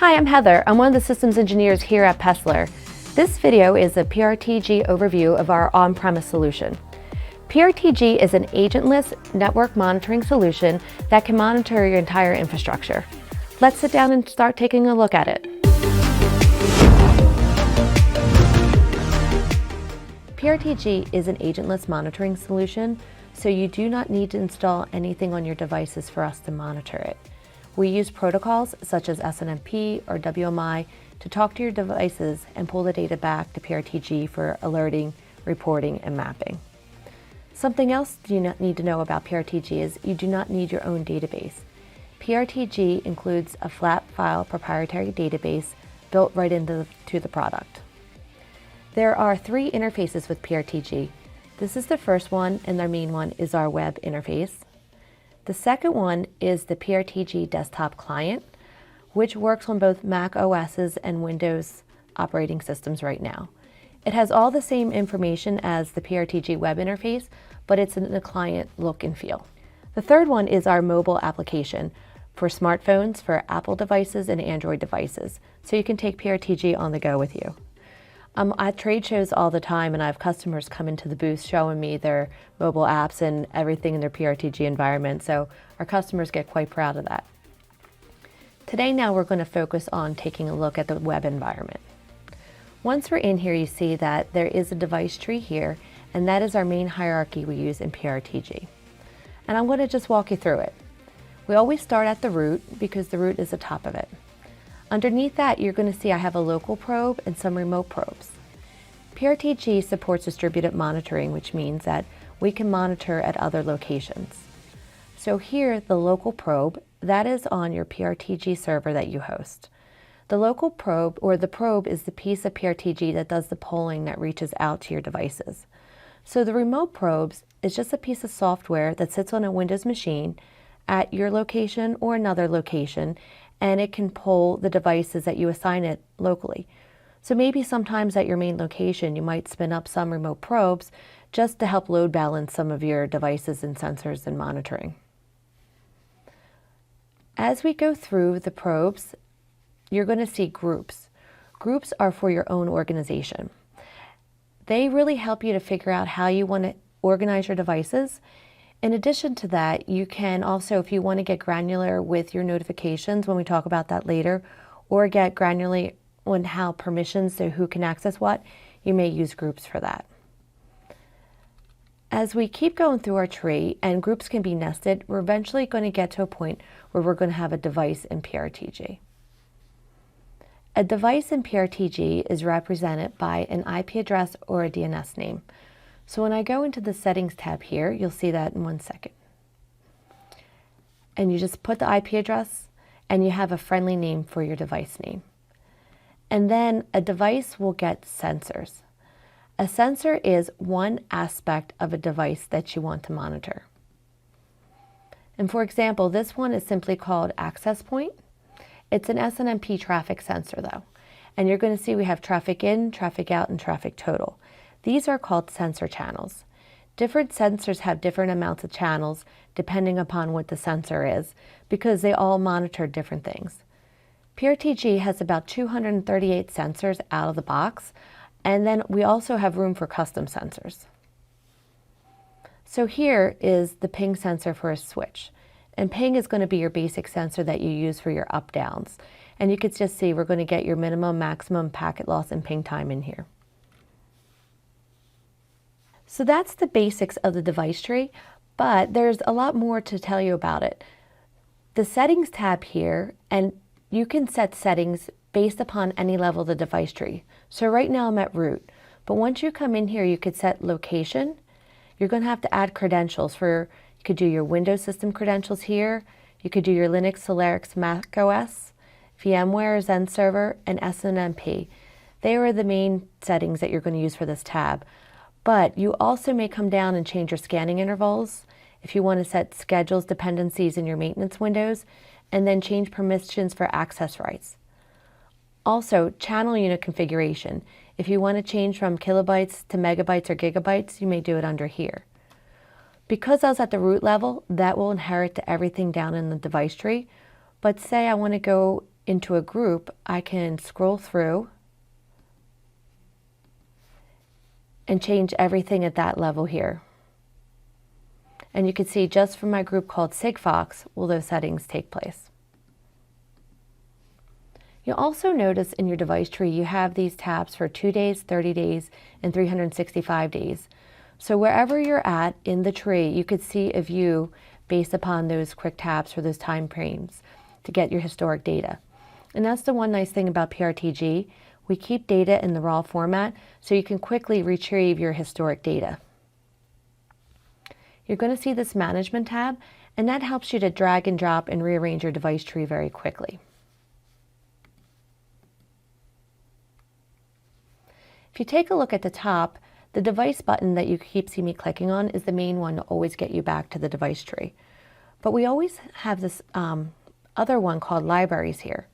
Hi, I'm Heather. I'm one of the systems engineers here at Pessler. This video is a PRTG overview of our on-premise solution. PRTG is an agentless network monitoring solution that can monitor your entire infrastructure. Let's sit down and start taking a look at it. PRTG is an agentless monitoring solution, so you do not need to install anything on your devices for us to monitor it. We use protocols such as SNMP or WMI to talk to your devices and pull the data back to PRTG for alerting, reporting, and mapping. Something else you need to know about PRTG is you do not need your own database. PRTG includes a flat file proprietary database built right into the product. There are 3 interfaces with PRTG. This is the first one, and our main one is our web interface. The second one is the PRTG desktop client, which works on both Mac OSs and Windows operating systems right now. It has all the same information as the PRTG web interface, but it's in the client look and feel. The third one is our mobile application for smartphones, for Apple devices and Android devices, so you can take PRTG on the go with you. At trade shows all the time, and I have customers come into the booth showing me their mobile apps and everything in their PRTG environment, so our customers get quite proud of that. Today now we're going to focus on taking a look at the web environment. Once we're in here, you see that there is a device tree here, and that is our main hierarchy we use in PRTG. And I'm going to just walk you through it. We always start at the root because the root is the top of it. Underneath that, you're going to see I have a local probe and some remote probes. PRTG supports distributed monitoring, which means that we can monitor at other locations. So here, the local probe, that is on your PRTG server that you host. The local probe, or the probe, is the piece of PRTG that does the polling that reaches out to your devices. So the remote probes is just a piece of software that sits on a Windows machine at your location or another location, and it can poll the devices that you assign it locally. So maybe sometimes at your main location, you might spin up some remote probes just to help load balance some of your devices and sensors and monitoring. As we go through the probes, you're going to see groups. Groups are for your own organization. They really help you to figure out how you want to organize your devices. In addition to that, you can also, if you want to get granular with your notifications, when we talk about that later, or get granular on how permissions, so who can access what, you may use groups for that. As we keep going through our tree, and groups can be nested, we're eventually going to get to a point where we're going to have a device in PRTG. A device in PRTG is represented by an IP address or a DNS name. So when I go into the settings tab here, you'll see that in 1 second. And you just put the IP address and you have a friendly name for your device name. And then a device will get sensors. A sensor is one aspect of a device that you want to monitor. And for example, this one is simply called access point. It's an SNMP traffic sensor though. And you're going to see we have traffic in, traffic out, and traffic total. These are called sensor channels. Different sensors have different amounts of channels depending upon what the sensor is, because they all monitor different things. PRTG has about 238 sensors out of the box, and then we also have room for custom sensors. So here is the ping sensor for a switch. And ping is going to be your basic sensor that you use for your up-downs. And you can just see we're going to get your minimum, maximum packet loss and ping time in here. So that's the basics of the device tree, but there's a lot more to tell you about it. The settings tab here, and you can set settings based upon any level of the device tree. So right now I'm at root, but once you come in here, you could set location. You're going to have to add credentials for, you could do your Windows system credentials here. You could do your Linux, Solaris, Mac OS, VMware, Zen Server, and SNMP. They are the main settings that you're going to use for this tab. But you also may come down and change your scanning intervals if you want to set schedules, dependencies in your maintenance windows, and then change permissions for access rights. Also, channel unit configuration. If you want to change from kilobytes to megabytes or gigabytes, you may do it under here. Because I was at the root level, that will inherit to everything down in the device tree. But say I want to go into a group, I can scroll through and change everything at that level here. And you can see just for my group called Sigfox will those settings take place. You'll also notice in your device tree you have these tabs for 2 days, 30 days, and 365 days. So wherever you're at in the tree, you could see a view based upon those quick tabs for those time frames to get your historic data. And that's the one nice thing about PRTG. We keep data in the raw format so you can quickly retrieve your historic data. You're going to see this management tab, and that helps you to drag and drop and rearrange your device tree very quickly. If you take a look at the top, the device button that you keep seeing me clicking on is the main one to always get you back to the device tree. But we always have this other one called libraries here.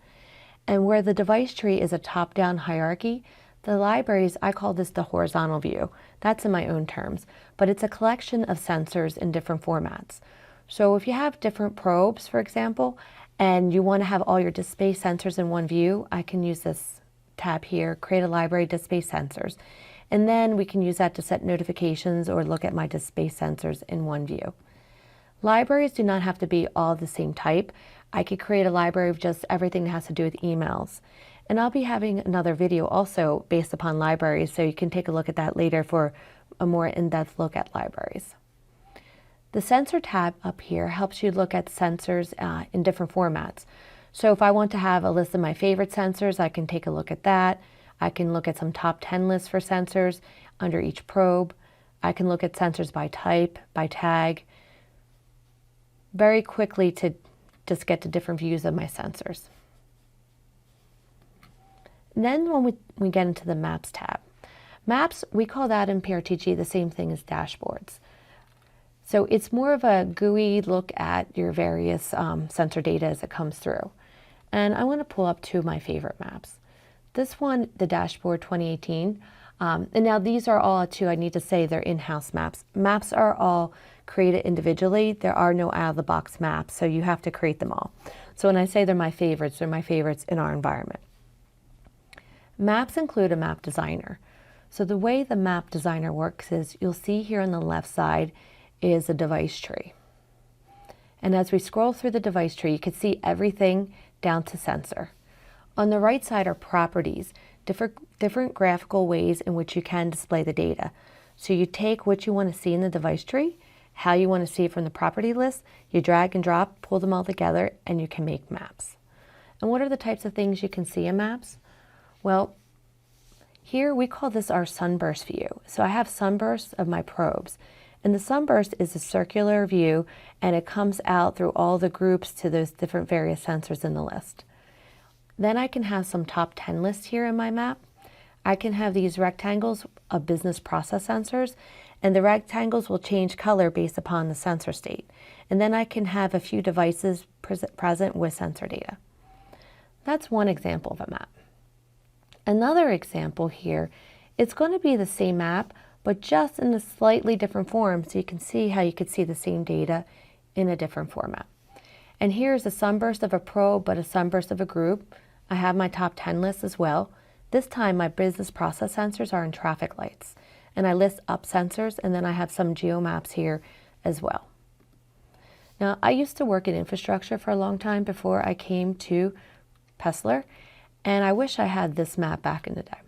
And where the device tree is a top-down hierarchy, the libraries, I call this the horizontal view. That's in my own terms, but it's a collection of sensors in different formats. So if you have different probes, for example, and you want to have all your disk space sensors in one view, I can use this tab here, create a library disk space sensors. And then we can use that to set notifications or look at my disk space sensors in one view. Libraries do not have to be all the same type. I could create a library of just everything that has to do with emails. And I'll be having another video also based upon libraries, so you can take a look at that later for a more in-depth look at libraries. The sensor tab up here helps you look at sensors in different formats. So if I want to have a list of my favorite sensors, I can take a look at that. I can look at some top 10 lists for sensors under each probe. I can look at sensors by type, by tag, very quickly to just get to different views of my sensors. Then when we get into the Maps tab. Maps, we call that in PRTG the same thing as dashboards. So it's more of a GUI look at your various sensor data as it comes through. And I want to pull up two of my favorite maps. This one, the Dashboard 2018, and now these are all too, I need to say they're in-house maps. Maps are all created individually. There are no out-of-the-box maps, so you have to create them all. So when I say they're my favorites in our environment. Maps include a map designer. So the way the map designer works is you'll see here on the left side is a device tree. And as we scroll through the device tree, you can see everything down to sensor. On the right side are properties, different graphical ways in which you can display the data. So you take what you want to see in the device tree, how you want to see it from the property list, you drag and drop, pull them all together, and you can make maps. And what are the types of things you can see in maps? Well, here we call this our sunburst view. So I have sunbursts of my probes. And the sunburst is a circular view, and it comes out through all the groups to those different various sensors in the list. Then I can have some top 10 lists here in my map. I can have these rectangles of business process sensors, and the rectangles will change color based upon the sensor state. And then I can have a few devices present with sensor data. That's one example of a map. Another example here, it's going to be the same map, but just in a slightly different form, so you can see how you could see the same data in a different format. And here's a sunburst of a probe, but a sunburst of a group. I have my top 10 list as well. This time my business process sensors are in traffic lights. And I list up sensors, and then I have some geomaps here as well. Now, I used to work in infrastructure for a long time before I came to Pessler, and I wish I had this map back in the day.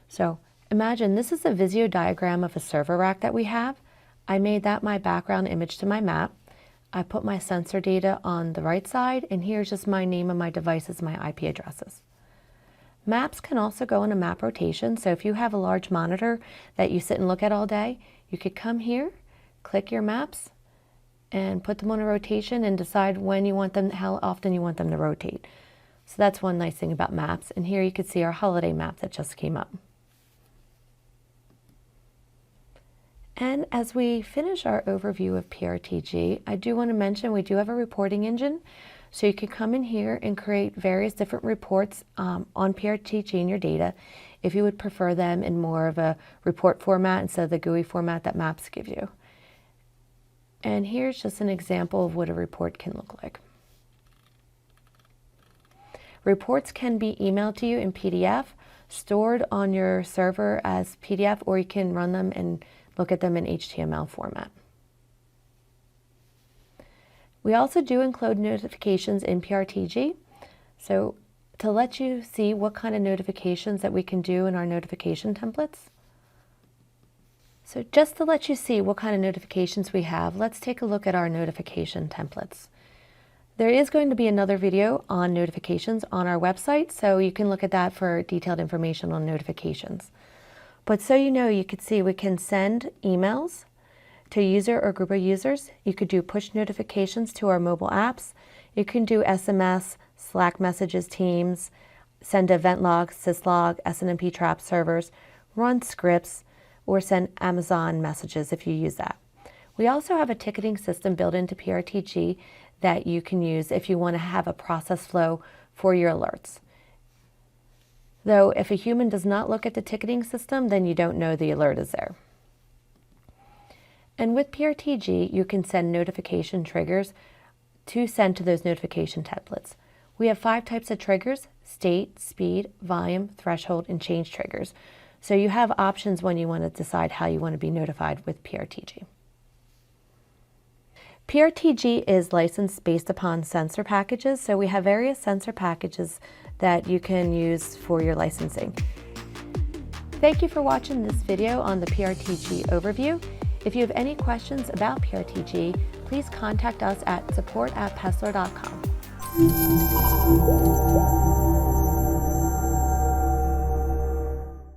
So imagine this is a Visio diagram of a server rack that we have. I made that my background image to my map. I put my sensor data on the right side, and here's just my name of my devices, my IP addresses. Maps can also go in a map rotation, so if you have a large monitor that you sit and look at all day, you could come here, click your maps, and put them on a rotation and decide when you want them, how often you want them to rotate. So that's one nice thing about maps, and here you can see our holiday map that just came up. And as we finish our overview of PRTG, I do want to mention we do have a reporting engine. So you can come in here and create various different reports on PRTG in your data if you would prefer them in more of a report format instead of the GUI format that Maps give you. And here's just an example of what a report can look like. Reports can be emailed to you in PDF, stored on your server as PDF, or you can run them and look at them in HTML format. We also do include notifications in PRTG. So to let you see what kind of notifications that we can do in our notification templates. So just to let you see what kind of notifications we have, let's take a look at our notification templates. There is going to be another video on notifications on our website, so you can look at that for detailed information on notifications. But so you know, you could see we can send emails to a user or group of users. You could do push notifications to our mobile apps. You can do SMS, Slack messages, Teams, send event logs, syslog, SNMP trap servers, run scripts, or send Amazon messages if you use that. We also have a ticketing system built into PRTG that you can use if you want to have a process flow for your alerts. Though if a human does not look at the ticketing system, then you don't know the alert is there. And with PRTG, you can send notification triggers to send to those notification templates. We have 5 types of triggers: state, speed, volume, threshold, and change triggers. So you have options when you want to decide how you want to be notified with PRTG. PRTG is licensed based upon sensor packages, so we have various sensor packages that you can use for your licensing. Thank you for watching this video on the PRTG overview. If you have any questions about PRTG, please contact us at support@pessler.com.